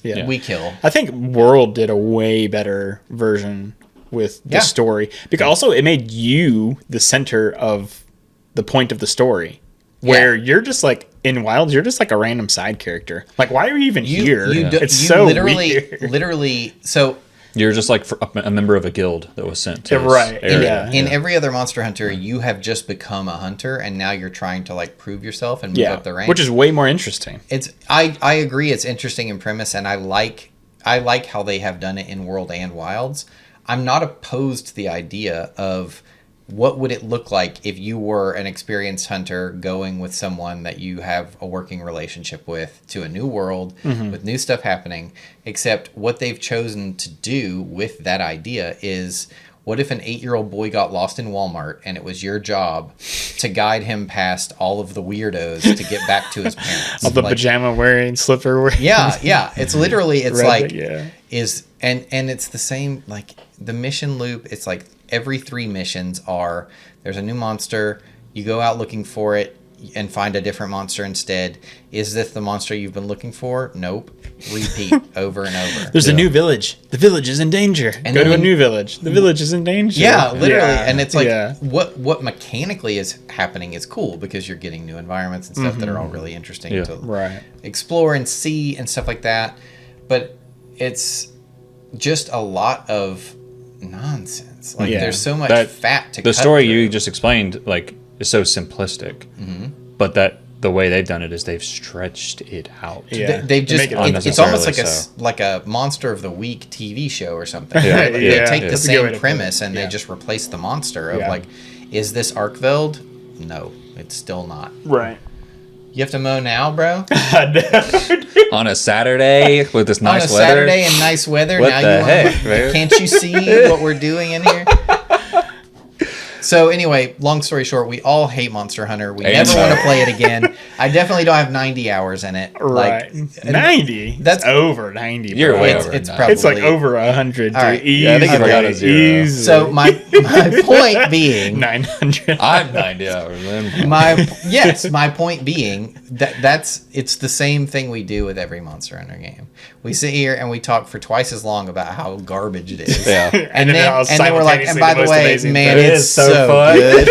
Yeah. We kill. I think World did a way better version with the Yeah. story, because also it made you the center of the point of the story, where you're just like in Wilds, you're just like a random side character. Like, why are you even here? It's you so literally, weird. literally. So You're just like a member of a guild that was sent to this Right, area. in every other Monster Hunter, you have just become a hunter, and now you're trying to like prove yourself and move up the ranks. which is way more interesting. It's I agree. It's interesting in premise, and I like how they have done it in World and Wilds. I'm not opposed to the idea of what would it look like if you were an experienced hunter going with someone that you have a working relationship with to a new world with new stuff happening. Except what they've chosen to do with that idea is, what if an 8-year-old boy got lost in Walmart and it was your job to guide him past all of the weirdos to get back to his parents? All the Like, pajama wearing, slipper wearing. yeah. It's literally, it's Red, like, yeah. and it's the same, like the mission loop. It's like every 3 missions are, there's a new monster, you go out looking for it and find a different monster instead. Is this the monster you've been looking for? Nope. Repeat over and over. There's a new village. The village is in danger. And Go then to a when- new village. The village is in danger. Yeah, literally. Yeah, And it's like, yeah. what mechanically is happening is cool, because you're getting new environments and stuff that are all really interesting Yeah. to Right. explore and see and stuff like that. But it's just a lot of nonsense. Like, Yeah. there's so much That- fat to The cut story through. you just explained, like, is so simplistic. But that the way they've done it is they've stretched it out. Yeah. They've just They make it it's almost like unnecessarily like a Monster of the Week TV show or something. Yeah. Right? Like, Yeah. they take the That's a good way same to put premise it. and Yeah. they just replace the monster of Yeah. like, is this Arkveld? No, it's still not. Right. You have to mow now, bro. On a Saturday with this nice On a weather. Saturday and nice weather. What now the you wanna- heck, man? Can't you see what we're doing in here? So anyway, long story short, we all hate Monster Hunter. We never Amen. want to play it again. I definitely don't have 90 hours in it. Right. Like, 90. that's- That's over 90. You're bro. way it's, over it's now. probably It's like over 100. All right. Dude. Yeah, I think Easily. I got a zero. Easily. So my point being 900. I'm 90 hours in. my point being that's it's the same thing we do with every Monster Hunter game. We sit here and we talk for twice as long about how garbage it is. Yeah. And then we're like, and by the most way, amazing man, thing. It it's is so so fun. good.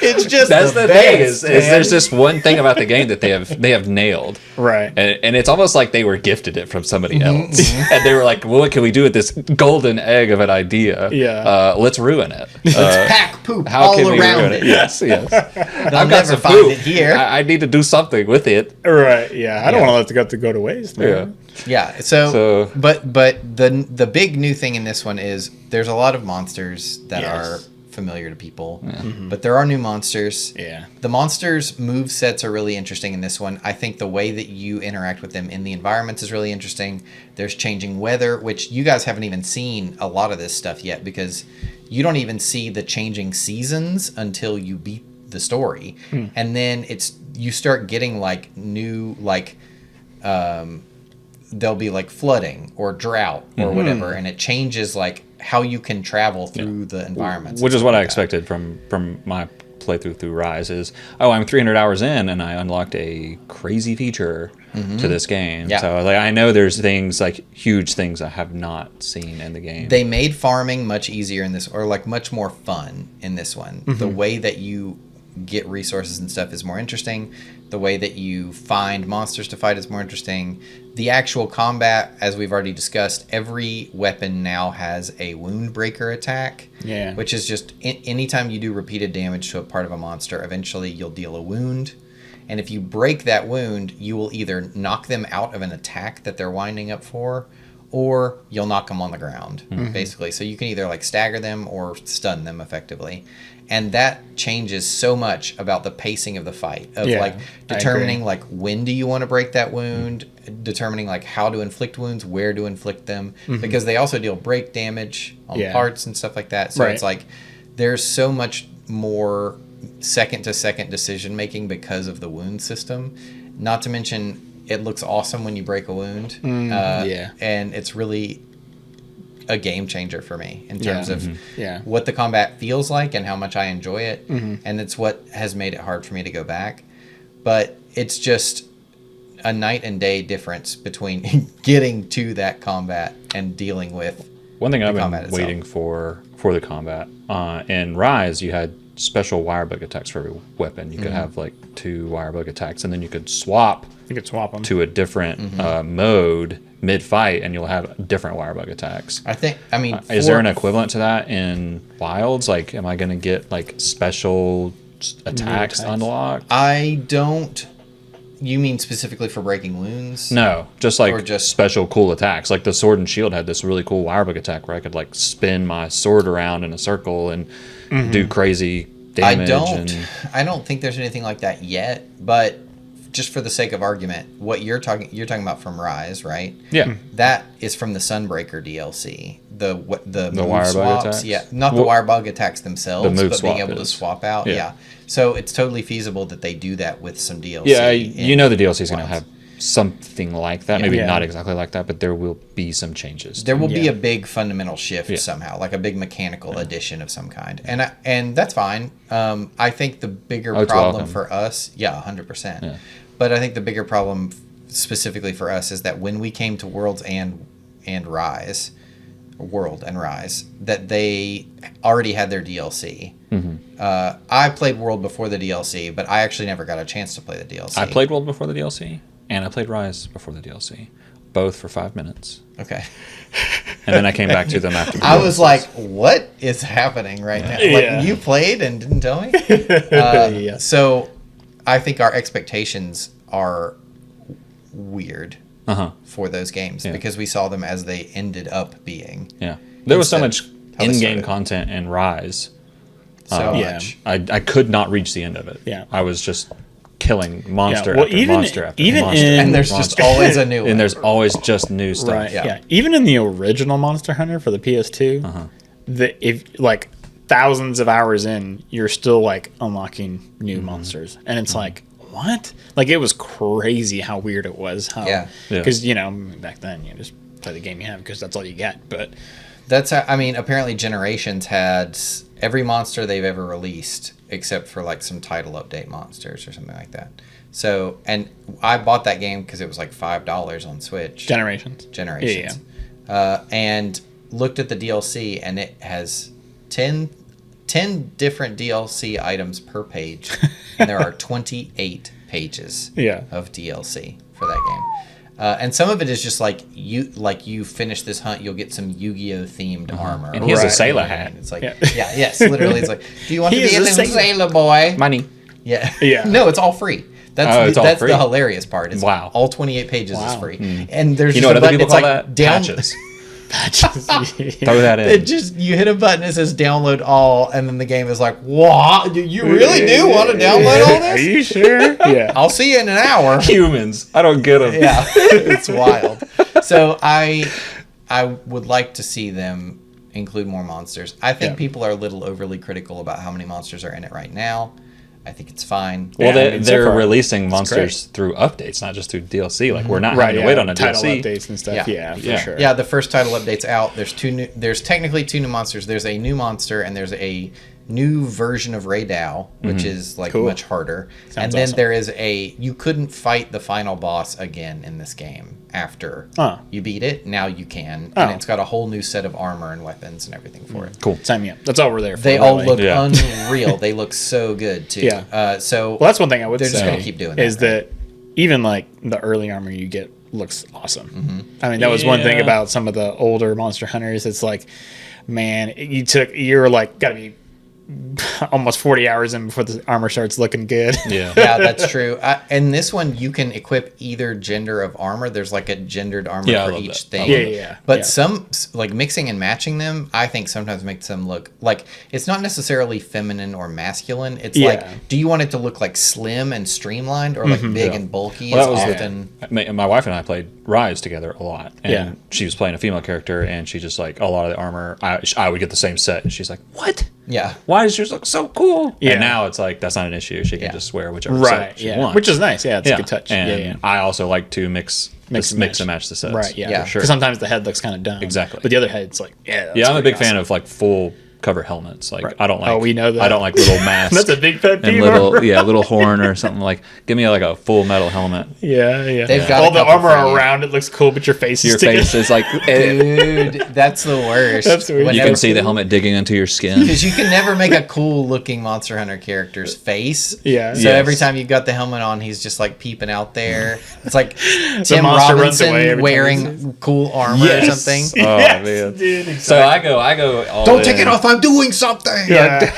it's just That's the best, thing is man. there's just one thing about the game that they have nailed. Right. And it's almost like they were gifted it from somebody Mm-hmm, else. And they were like, well, what can we do with this golden egg of an idea? Yeah. Let's ruin it. Pack poop How all can we around ruin it. it? Yes, yes. They'll I've got never some find poop. it here. I need to do something with it. Right. Yeah. I don't Yeah. want to let it go to waste, man. Yeah. Yeah. So, So- but the big new thing in this one is there's a lot of monsters that Yes. are familiar to people, but there are new monsters. Yeah. The monsters' move sets are really interesting in this one. I think the way that you interact with them in the environments is really interesting. There's changing weather, which you guys haven't even seen a lot of this stuff yet, because you don't even see the changing seasons until you beat the story. And then you start getting like new, like, there'll be like flooding or drought or whatever, and it changes like how you can travel through the environments. Which and is what stuff I like expected from my playthrough through Rise is, I'm 300 hours in and I unlocked a crazy feature to this game. Yeah. So like I know there's things like huge things I have not seen in the game. They made farming much easier in this, or like much more fun in this one. The way that you get resources and stuff is more interesting. The way that you find monsters to fight is more interesting. The actual combat, as we've already discussed, every weapon now has a wound breaker attack. Yeah. Which is just anytime you do repeated damage to a part of a monster, eventually you'll deal a wound. And if you break that wound, you will either knock them out of an attack that they're winding up for, or you'll knock them on the ground, basically. So you can either like stagger them or stun them effectively. And that changes so much about the pacing of the fight, of Yeah, like I determining agree. like when do you want to break that wound, determining like how to inflict wounds, where to inflict them, because they also deal break damage on Yeah. parts and stuff like that. So Right. it's like there's so much more second to second decision making because of the wound system. Not to mention, it looks awesome when you break a wound. yeah. And it's really a game changer for me in terms of Yeah. what the combat feels like and how much I enjoy it. And it's what has made it hard for me to go back. But it's just a night and day difference between getting to that combat and dealing with One thing I've combat been itself. waiting for the combat in Rise, you had special wire bug attacks for every weapon. You could have like 2 wire bug attacks, and then you could swap You could swap them. to a different mode mid-fight, and you'll have different wire bug attacks. I mean, Is there an equivalent to that in Wilds? Like, am I going to get like special attacks attacks. unlocked? I don't. You mean specifically for breaking wounds? No, just like Or just- special cool attacks. Like the sword and shield had this really cool wire bug attack where I could like spin my sword around in a circle and do crazy damage. I don't think there's anything like that yet. But just for the sake of argument, what you're talking about from Rise, right? Yeah. That is from the Sunbreaker DLC. The move wire bug swaps. attacks? Yeah, not the Well, wire bug attacks themselves, the move but being swap able to is. swap out. Yeah. Yeah. So it's totally feasible that they do that with some DLC. Yeah, in you know the DLC is going to Wilds. have something like that. Maybe Yeah. not exactly like that, but there will be some changes. There will be Yeah. a big fundamental shift Yeah. somehow, like a big mechanical addition of some kind, and that's fine. I think the bigger Oh, it's problem welcome. for us, 100%. Yeah. But I think the bigger problem specifically for us is that when we came to Worlds and Rise, World and Rise, that they already had their DLC. I played World before the DLC, but I actually never got a chance to play the DLC. I played World before the DLC, and I played Rise before the DLC, both for 5 minutes, Okay. and then I came back to them after. The I was DLCs. like, "What is happening right now?" Yeah. Like you played and didn't tell me. Yeah. So, I think our expectations are weird uh-huh. for those games Yeah. because we saw them as they ended up being. Yeah, there was so Instead much of how they in-game started. content in Rise. So Yeah. much. I could not reach the end of it. Yeah. I was just killing monster well, after even- monster after even monster. in- And there's monster. just always a new one. and there's always just new stuff. Right. Yeah. Yeah. Even in the original Monster Hunter for the PS2, if like thousands of hours in, you're still like unlocking new monsters, and it's like what? Like it was crazy how weird it was. How, Yeah. Yeah. Because back then you just play the game you have because that's all you get. But That's how, I mean, apparently Generations had every monster they've ever released except for like some title update monsters or something like that. So, and I bought that game because it was like $5 on Switch. Generations. Generations. And looked at the DLC and it has 10 different DLC items per page. And there are 28 pages Yeah. of DLC for that game. And some of it is just like you finish this hunt, you'll get some Yu-Gi-Oh themed armor. And he has a Right. sailor hat. It's like, Yeah. yes, literally. It's like, do you want to He be is in a this sailor. sailor boy? Money. Yeah. Yeah. No, it's all free. That's Oh, it's all that's free? the hilarious part. It's Wow. all 28 pages is Wow. free. And there's You just know what a other button, people it's call like that? down, Patches. Patches. Throw that It in. just you hit a button that says download all, and then the game is like, "What? You really do want to download all Are this? you sure? Yeah. I'll see you in an hour." Humans. I don't get them. Yeah, it's wild. So I would like to see them include more monsters. I think Yeah. people are a little overly critical about how many monsters are in it right now. I think it's fine. Well, Yeah, I mean, so they're far, releasing monsters through updates, not just through DLC. Like we're not having to wait on a title DLC. updates and stuff. Yeah. Yeah, for Yeah. sure. Yeah, the first title update's out. There's technically 2 new monsters. There's a new monster and there's a new version of Raydao, which is like Cool. much harder. Sounds and then awesome. there is you couldn't fight the final boss again in this game after Oh. you beat it. Now you can, and Oh. it's got a whole new set of armor and weapons and everything for it. Cool. Sign me up. That's all we're there for. They all really. look Yeah. unreal. They look so good too. Yeah. So Well, that's one thing I would They're say. just gonna keep doing that, is right? that even like the early armor you get looks awesome. I mean, that was one thing Yeah. about some of the older Monster Hunters. It's like, man, you're like got to be almost 40 hours in before the armor starts looking good. Yeah. yeah, that's true. And this one, you can equip either gender of armor. There's like a gendered armor Yeah, I for love each that. thing. Yeah, yeah. But Yeah. some, like mixing and matching them, I think sometimes makes them look like it's not necessarily feminine or masculine. It's Yeah. like, do you want it to look like slim and streamlined or like big and bulky? Well, that It's was often. my wife and I played Rise together a lot, and Yeah. she was playing a female character, and she just like a lot of the armor. I would get the same set, and she's like, "What? Yeah. Why does yours look so cool?" Yeah. And now it's like that's not an issue. She can Yeah. just wear whichever Right. set she Yeah. wants. Which is nice. Yeah, it's yeah. a good touch. And yeah, yeah. I also like to mix Mix and and match. match the sets. Right. Yeah. Yeah. Because sure. sometimes the head looks kind of dumb. Exactly. But the other head's like, yeah. Yeah, I'm a big fan of like full cover helmets. Like Right. I don't like. Oh, we know that. I don't like little masks. That's a big pet and peeve. little horn or something. Like give me like a full metal helmet. Yeah, yeah. They've got all a the couple armor for you. around it looks cool, but your face is Your sticking. face is like Dude, that's the worst. That's weird. you can see the helmet digging into your skin. Because you can never make a cool looking Monster Hunter character's face. Yeah. So Yes. every time you've got the helmet on, he's just like peeping out there. It's like Tim monster runs away Robinson every time wearing cool armor or Yes. something. Oh Yes, man. dude, exactly. So I go. All Don't take in. it off! I'm doing something. Yeah.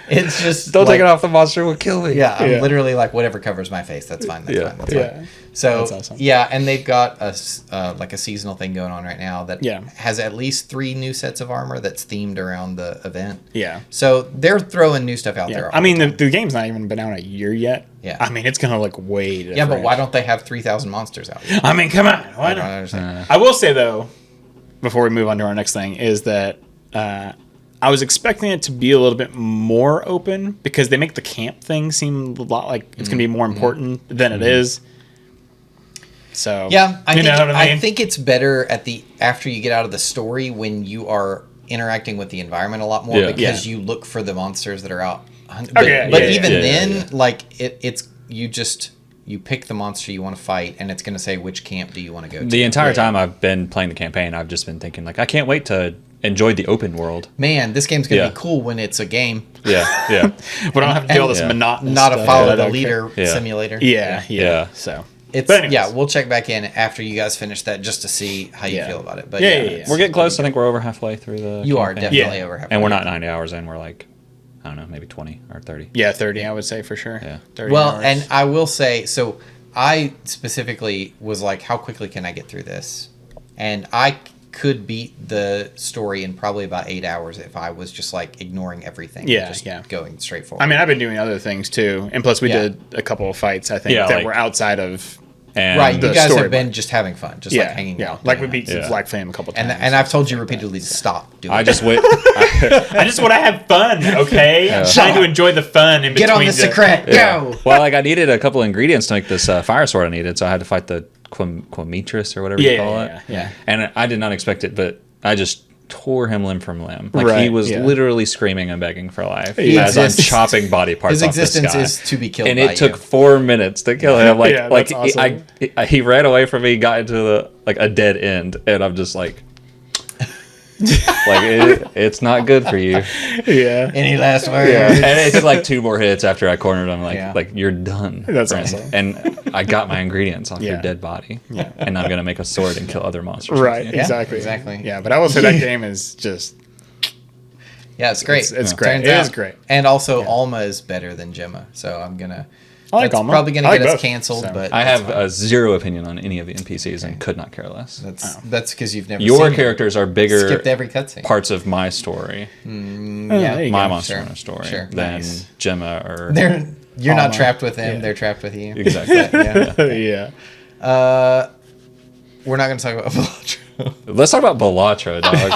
It's just Don't like, take it off. The monster will kill me. Yeah, I'm Yeah. literally like whatever covers my face. That's fine. That's Yeah. fine. That's Yeah. fine. So That's awesome. yeah, and they've got like a seasonal thing going on right now that Yeah. has at least 3 new sets of armor that's themed around the event. Yeah. So they're throwing new stuff out Yeah. there. I mean, the game's not even been out a year yet. Yeah. I mean, it's gonna look way different. yeah, but why don't they have 3,000 monsters out? I mean, come on. Why I don't not? understand. I will say though, before we move on to our next thing, is that I was expecting it to be a little bit more open because they make the camp thing seem a lot like it's gonna be more important than it is. So Yeah, I you think, know what I mean. I think it's better after you get out of the story when you are interacting with the environment a lot more Yeah. because you look for the monsters that are out. But, Okay, but yeah, even yeah, then, yeah. like it's you pick the monster you want to fight, and it's going to say which camp do you want to go to. The entire time I've been playing the campaign, I've just been thinking like I can't wait to enjoy the open world. Man, this game's going to Yeah. be cool when it's a game, Yeah, yeah, but I don't have to do all this Yeah. monotonous not a stuff follow that the I don't leader Yeah. simulator. Yeah, yeah. Yeah. So It's But anyways. yeah. We'll check back in after you guys finish that just to see how you Yeah. feel about it. But Yeah, yeah, it's- yeah. we're getting close. I think we're over halfway through the. You are campaign. definitely Yeah. over halfway. and we're not 90 hours in. We're like, I don't know, maybe 20 or 30. yeah, 30 I would say for sure. Yeah. 30 Well, hours. and I will say, so I specifically was like, how quickly can I get through this? And I could beat the story in probably about 8 hours if I was just like ignoring everything. Yeah, and just yeah. going straight forward. I mean, I've been doing other things too, and plus we Yeah. did a couple of fights I think Yeah, that like- were outside of And right, the you guys story have been part. just having fun, just yeah, like hanging yeah. out. Like we doing beat Yeah. Black Flame a couple times. and I've told you repeatedly to stop doing I it. just wait. I just want to have fun, okay? I'm trying to enjoy the fun in between. Get on the secret, go! Well, like I needed a couple ingredients to make this fire sword I needed, so I had to fight the Quimetris or whatever you Yeah, call yeah, it. yeah. And I did not expect it, but I just tore him limb from limb. Like he Right, was yeah. literally screaming and begging for life He as I'm exists. chopping body parts His off this existence guy. is to be killed and by it took you. 4 minutes to kill him. Like, Yeah, like that's awesome. he ran away from me, got into the like a dead end, and I'm just like, it's not good for you. Yeah. Any last words? And it took like 2 more hits after I cornered him. Like, Yeah. like you're done. That's friend. awesome. And I got my ingredients off Yeah. your dead body. Yeah. And I'm gonna make a sword and kill other monsters. with Right, you. exactly. exactly. Yeah, but I will say that game is just Yeah, it's great. It's great. Turns It out. is great. And also, Alma is better than Gemma, so I'm gonna. I like that's Alma. probably gonna I get like us both, canceled, so. but I that's have fine. a zero opinion on any of the NPCs and could not care less. That's because you've never Your seen them. characters are bigger Skipped every cutscene. parts of my story, Oh, Yeah, there you my go. Monster sure, Hunter story, sure. than Nice. Gemma or You're not Alma. trapped with them; Yeah. they're trapped with you. exactly. Yeah. yeah. We're not going to talk about Balatro. Let's talk about Balatro, dog.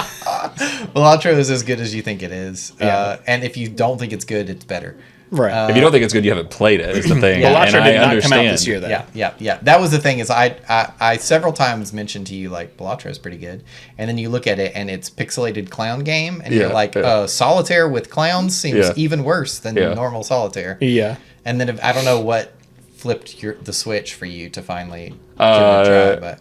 Balatro is as good as you think it is, Yeah. and if you don't think it's good, it's better. Right. If you don't think it's good, you haven't played it. Is the thing. Yeah. And Balatro I did not come understand. out this year, though. Yeah. That was the thing is I several times mentioned to you like Balatro is pretty good, and then you look at it and it's pixelated clown game, and you're Yeah, like, yeah. Solitaire with clowns seems Yeah. even worse than Yeah. normal Solitaire. Yeah. And then I don't know what flipped the switch for you to finally give it Uh, a try, but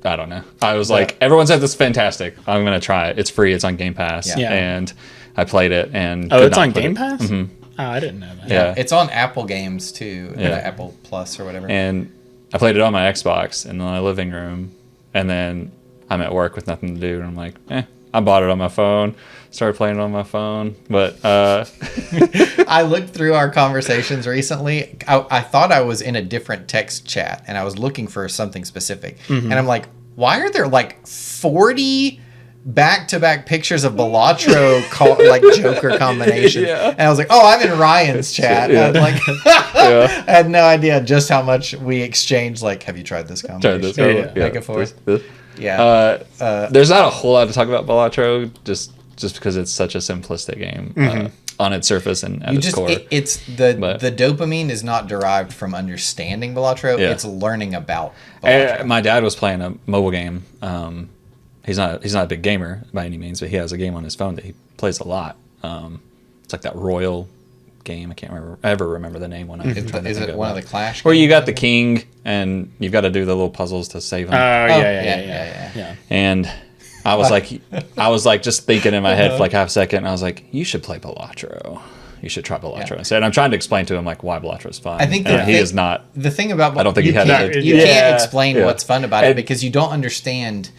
I don't know. I was like, everyone says it's fantastic. I'm gonna try it. It's free. It's on Game Pass. Yeah. And I played it and Oh, could it's not on put Game it- Pass? Oh, I didn't know that. Yeah. it's on Apple Games too, Yeah. Apple Plus or whatever. And I played it on my Xbox in my living room, and then I'm at work with nothing to do, and I'm like, I bought it on my phone. Started playing it on my phone, but I looked through our conversations recently. I thought I was in a different text chat, and I was looking for something specific. And I'm like, why are there like 40 back-to-back pictures of Balatro like Joker combination? Yeah. And I was like, oh, I'm in Ryan's chat. Yeah. And I'm like, yeah, I had no idea just how much we exchanged. Like, have you tried this combination? tried this. Yeah. Back and forth. This. Yeah. There's not a whole lot to talk about Balatro, just because it's such a simplistic game on its surface and at You its just core. it's the But- the dopamine is not derived from understanding Balatro. Yeah. It's learning about Balatro. My dad was playing a mobile game. he's not a big gamer by any means, but he has a game on his phone that he plays a lot. It's like that Royal game. I can't ever remember the name when I. Is it one of the Clash? Where you games? got the king and you've got to do the little puzzles to save him. Yeah. And I was like just thinking in my head for like half a second. And I was like, you should play Balatro. You should try Balatro instead. And I'm trying to explain to him like why Balatro is fun. I think he is not. The thing about I don't think you he had can't, it. you Yeah. can't explain Yeah. what's fun about it And- because you don't understand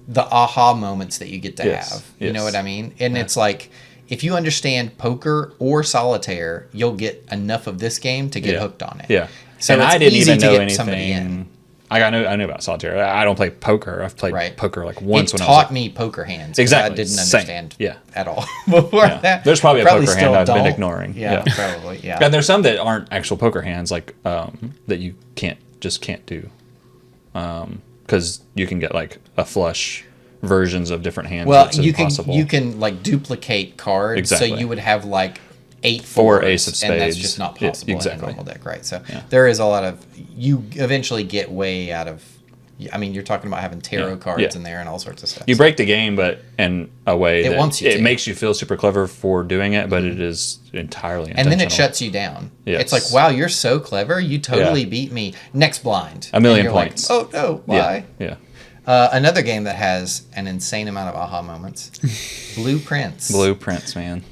the aha moments that you get to Yes. have. You know Yes. what I mean? And it's like if you understand poker or solitaire, you'll get enough of this game to get hooked on it. Yeah. So and it's I didn't easy even to know get somebody in. anything. I knew about solitaire. I don't play poker. I've played Right. poker like once It when I was taught like, me poker hands. 'Cause Exactly. I didn't Same. understand Yeah. at all before Yeah. that. There's probably a Probably poker still hand I've been don't. ignoring. Yeah, Yeah. probably. Yeah. And there's some that aren't actual poker hands, like that you can't do, because you can get like a flush versions of different hands. Well, that's you can impossible. you can like duplicate cards, Exactly. so you would have like 8 Four fours, ace of and that's spades. just not Yeah, possible exactly. in a normal deck, right? So Yeah. there is a lot of you eventually get way out of. I mean, you're talking about having tarot Yeah. cards Yeah. in there and all sorts of stuff. You break the game, but in a way It that wants you it to. makes you feel super clever for doing it, but it is entirely and then it intentional. shuts you down. Yes. It's like, wow, you're so clever. You totally Yeah. beat me. Next blind. A million And you're points. Like, oh no, why? Yeah. Another game that has an insane amount of aha moments. Blueprints. Blueprints, man.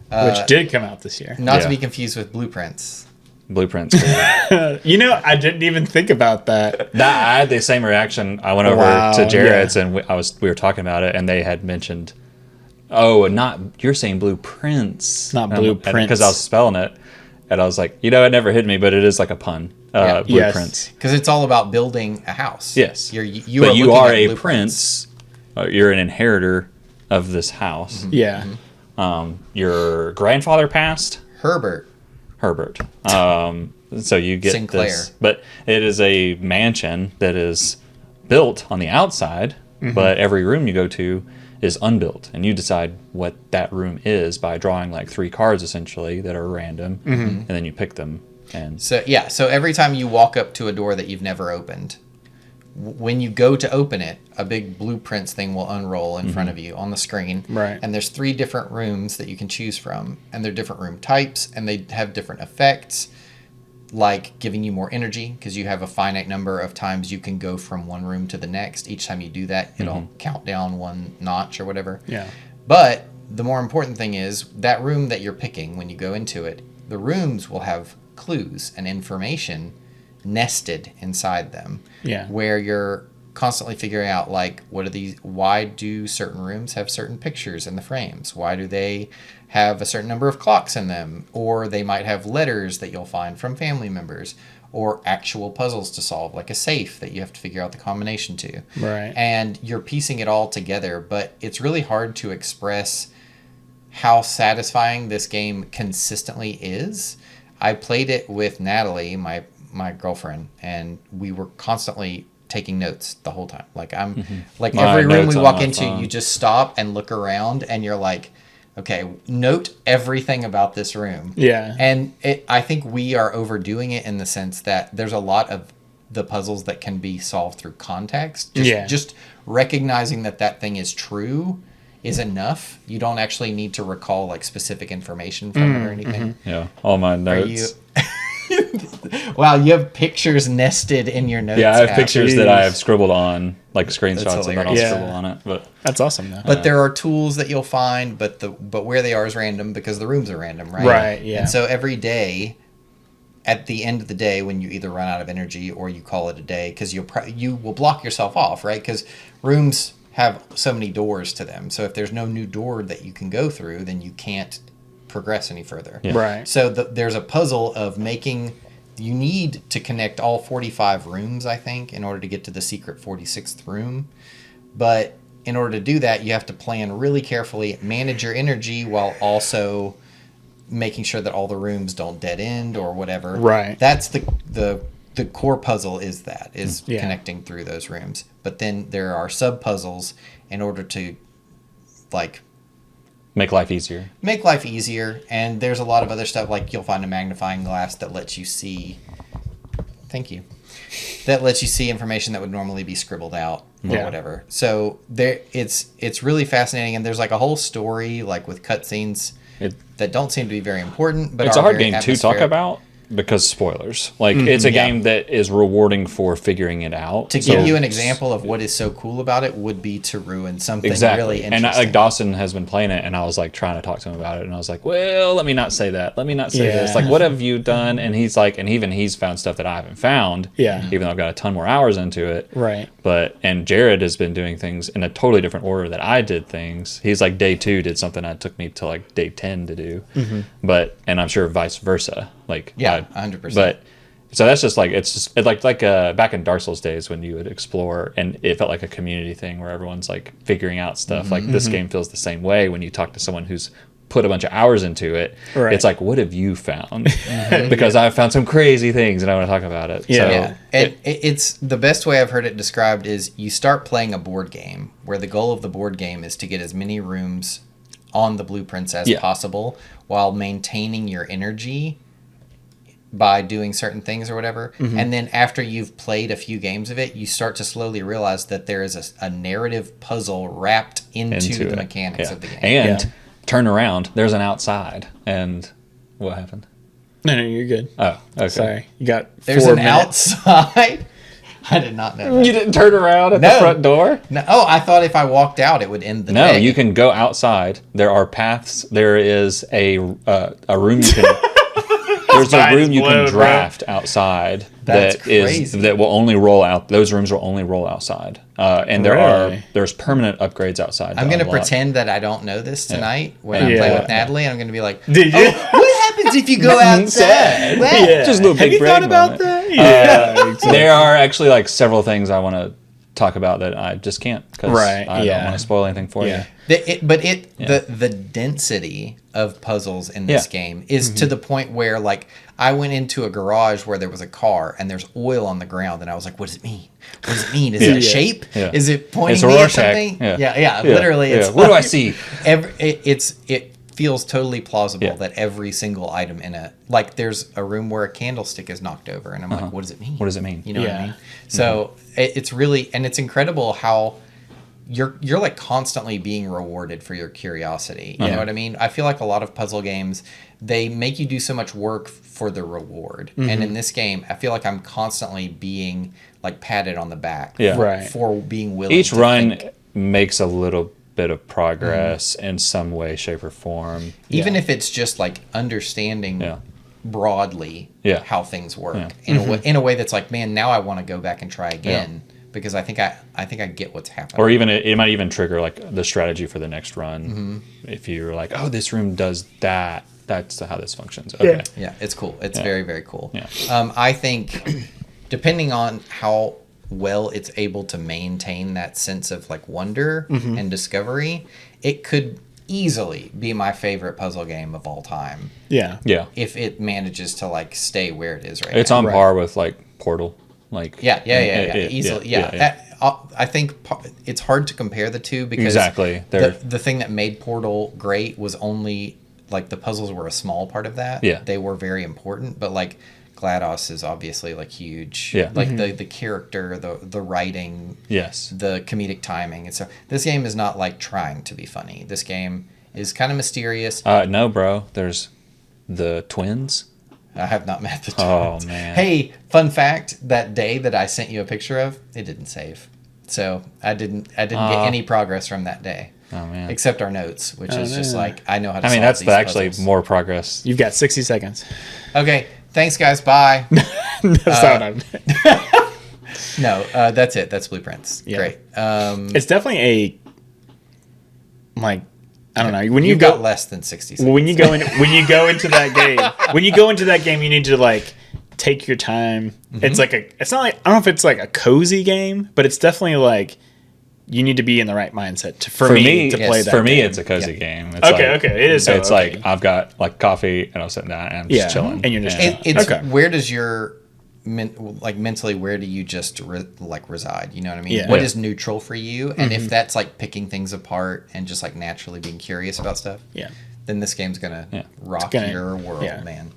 Which did come out this year. Not to Yeah. be confused with Blueprints. Blueprints. You know, I didn't even think about that. I had the same reaction. I went over Wow, to Jared's yeah. and we were talking about it, and they had mentioned, oh, not you're saying blueprints, Not blueprints. because I was spelling it, and I was like, it never hit me, but it is like a pun. Yeah. Blueprints. Because it's all about building a house. Yes, You but you looking are at a blueprints. prince. You're an inheritor of this house. Yeah. Your grandfather passed. Herbert. Herbert. So you get Sinclair. this, but it is a mansion that is built on the outside, but every room you go to is unbuilt, and you decide what that room is by drawing like 3 cards essentially that are random, and then you pick them. And So every time you walk up to a door that you've never opened, when you go to open it, a big blueprints thing will unroll in front of you on the screen. Right. And there's 3 different rooms that you can choose from, and they're different room types, and they have different effects, like giving you more energy because you have a finite number of times you can go from one room to the next. Each time you do that, it'll count down 1 notch or whatever. Yeah. But the more important thing is that room that you're picking when you go into it, the rooms will have clues and information nested inside them. Yeah. Where you're constantly figuring out like why do certain rooms have certain pictures in the frames? Why do they have a certain number of clocks in them? Or they might have letters that you'll find from family members, or actual puzzles to solve, like a safe that you have to figure out the combination to. Right. And you're piecing it all together, but it's really hard to express how satisfying this game consistently is. I played it with Natalie, my girlfriend, and we were constantly taking notes the whole time. Like like My every room notes we on walk my into, phone. you just stop and look around, and you're like, okay, note everything about this room. Yeah. And I think we are overdoing it in the sense that there's a lot of the puzzles that can be solved through context. Just recognizing that thing is true is enough. You don't actually need to recall like specific information from it or anything. yeah, all my Are notes. you? Wow, you have pictures nested in your notes. Yeah, I have app. pictures that I Jeez. have scribbled on, like screenshots, and then I'll hilarious. scribble Yeah. on it. But That's awesome, though. But there are tools that you'll find, but where they are is random because the rooms are random, right? Right, yeah. And so every day, at the end of the day, when you either run out of energy or you call it a day, because you will block yourself off, right? Because rooms have so many doors to them. So if there's no new door that you can go through, then you can't progress any further. Yeah. Right. So there's a puzzle of making. You need to connect all 45 rooms, I think, in order to get to the secret 46th room. But in order to do that, you have to plan really carefully, manage your energy while also making sure that all the rooms don't dead end or whatever. Right. That's the core puzzle is Yeah. connecting through those rooms. But then there are sub puzzles in order to like make life easier. make life easier, and there's a lot of other stuff like you'll find a magnifying glass that lets you see Thank you. That lets you see information that would normally be scribbled out or Yeah. whatever. So it's really fascinating, and there's like a whole story like with cutscenes that don't seem to be very important. But It's are a hard very game to talk atmospheric. about because spoilers. Like it's a game that is rewarding for figuring it out. To give you an example of what is so cool about it would be to ruin something Exactly. really And interesting. like Dawson has been playing it, and I was like trying to talk to him about it, and I was like, "Well, let me not say that. Let me not say this. Yeah. Like, what have you done?" And he's like, and even he's found stuff that I haven't found. Yeah. Even though I've got a ton more hours into it. Right. And Jared has been doing things in a totally different order that I did things. He's like day 2 did something that took me to like day 10 to do. And I'm sure vice versa. Like Yeah, 100%. But so that's just like it's like back in Dark Souls days when you would explore and it felt like a community thing where everyone's like figuring out stuff. Like this game feels the same way when you talk to someone who's put a bunch of hours into it. Right. It's like, what have you found? Because I've found some crazy things and I want to talk about it. Yeah. So, Yeah, and it's the best way I've heard it described is you start playing a board game where the goal of the board game is to get as many rooms on the blueprints as Yeah. possible while maintaining your energy by doing certain things or whatever. And then after you've played a few games of it, you start to slowly realize that there is a narrative puzzle wrapped into the it. mechanics Yeah. of the game. And Yeah. turn around, there's an outside. And what happened? No, you're good. Oh, okay. Sorry. You got There's 4 an minutes. outside. I did not know that. You didn't turn around at No. the front door? No, I thought if I walked out, it would end the No, day. you can go outside. There are paths. There is a room you can. There's a mind room you blown, can bro. draft outside That's that is crazy. that will only roll out. Those rooms will only roll outside. And Really? there's permanent upgrades outside. I'm going to unlock. pretend that I don't know this tonight when I play Yeah. with Natalie. And I'm going to be like, Did you? what happens if you go outside? What? Yeah. Just a little Have big you brain thought about moment. that? Yeah. exactly. There are actually like several things I want to talk about that I just can't because Right, I yeah. don't want to spoil anything for Yeah. you. The density of puzzles in this Yeah. game is to the point where, like, I went into a garage where there was a car and there's oil on the ground, and I was like, "What does it mean? What does it mean? Is it a Yeah. shape? Yeah. Is it pointing It's a me at Rorschach. something?" Yeah. Literally, Yeah. it's What do I like- see? It feels totally plausible Yeah. that every single item in it, like, there's a room where a candlestick is knocked over, and I'm like, "What does it mean? What does it mean? You know what Yeah. I mean?" So it's really, and it's incredible how you're like constantly being rewarded for your curiosity. You know what I mean? I feel like a lot of puzzle games, they make you do so much work for the reward. And in this game, I feel like I'm constantly being like patted on the back Yeah. Right. for being willing Each to run think. makes a little bit of progress in some way, shape, or form. Even if it's just like understanding Yeah. broadly Yeah. how things work Yeah. in a way that's like, man, now I want to go back and try again because I think I get what's happening. Or even it might even trigger like the strategy for the next run. If you're like, oh, this room does that. That's how this functions. Okay. Yeah, it's cool. It's very, very cool. Yeah. I think depending on how well it's able to maintain that sense of like wonder and discovery, it could easily be my favorite puzzle game of all time Yeah. Yeah. if it manages to like stay where it is right It's now. on Right. par with like Portal. Like Yeah, easily. Yeah. I think it's hard to compare the two because Exactly. the thing that made Portal great was only like the puzzles were a small part of that. Yeah. They were very important, but like GLaDOS is obviously like huge. Yeah. Like the character, the writing, Yes. the comedic timing. And so this game is not like trying to be funny. This game is kind of mysterious. No, bro. There's the twins. I have not met the Oh, twins. man. Hey, fun fact, that day that I sent you a picture of, it didn't save. So I didn't get any progress from that day. Oh man. Except our notes, which is just man. like I know how to I mean, solve that's these actually puzzles. more progress. You've got 60 seconds. Okay, thanks guys, bye. That's not what I'm- No, that's it. That's Blueprints. Yeah. Great. It's definitely a like I don't know when you You've go got less than 60 seconds. when you go into that game you need to like take your time. It's like it's not like I don't know if it's like a cozy game, but it's definitely like you need to be in the right mindset for me to yes, play that. For me, game. it's a cozy game. It's Okay, like, okay, it is. It's okay. like I've got like coffee and I'm sitting down and I'm just chilling. and you're just It's Okay. where does your mentally where do you just reside? You know what I mean? Yeah. What Yeah. is neutral for you? And if that's like picking things apart and just like naturally being curious about stuff, Yeah. then this game's gonna Yeah. rock gonna- your world, yeah. man.